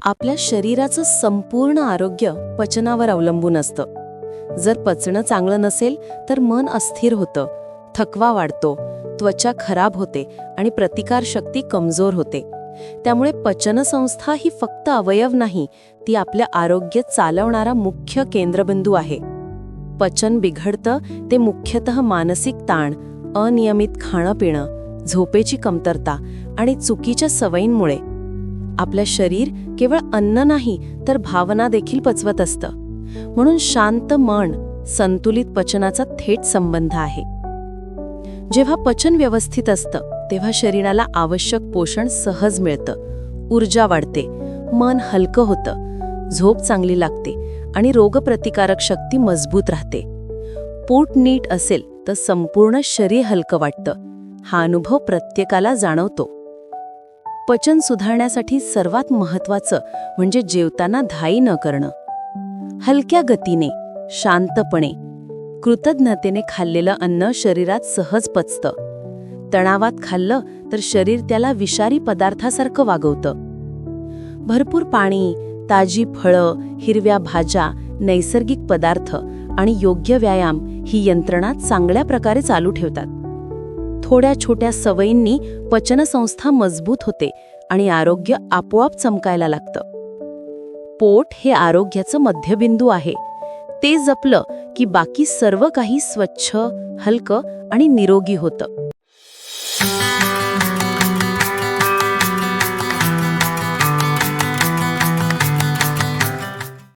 आपल्या शरीराचं संपूर्ण आरोग्य पचनावर अवलंबून असतं. जर पचणं चांगलं नसेल तर मन अस्थिर होतं, थकवा वाढतो, त्वचा खराब होते आणि प्रतिकारशक्ती कमजोर होते. त्यामुळे पचनसंस्था ही फक्त अवयव नाही, ती आपल्या आरोग्य चालवणारा मुख्य केंद्रबिंदू आहे. पचन बिघडतं ते मुख्यतः मानसिक ताण, अनियमित खाणं-पिणं, झोपेची कमतरता आणि चुकीच्या सवयींमुळे. आपलं शरीर केवळ अन्न नाही तर भावना देखील पचवत असतं. म्हणून शांत मन, संतुलित पचनाचा थेट संबंध आहे. जेव्हा पचन व्यवस्थित असतं तेव्हा शरीराला आवश्यक पोषण सहज मिळतं, ऊर्जा वाढते, मन हलकं होतं, झोप चांगली लागते आणि रोगप्रतिकारक शक्ती मजबूत राहते. पोट नीट असेल तर संपूर्ण शरीर हलकं वाटतं. हा अनुभव प्रत्येकाला जाणवतो. पचन सुधारण्यासाठी सर्वात महत्त्वाचं म्हणजे जेवताना घाई न करणं. हलक्या गतीने, शांतपणे, कृतज्ञतेने खाल्लेलं अन्न शरीरात सहज पचतं. तणावात खाल्लं तर शरीर त्याला विषारी पदार्थासारखं वागवतं. भरपूर पाणी, ताजी फळं, हिरव्या भाज्या, नैसर्गिक पदार्थ आणि योग्य व्यायाम ही यंत्रणा चांगल्या प्रकारे चालू ठेवतात. थोड्या छोट्या सवयींनी पचनसंस्था मजबूत होते आणि आरोग्य आपोआप चमकायला लागतं. पोट हे आरोग्याचं मध्यबिंदू आहे. ते जपलं की बाकी सर्व काही स्वच्छ, हलकं आणि निरोगी होतं.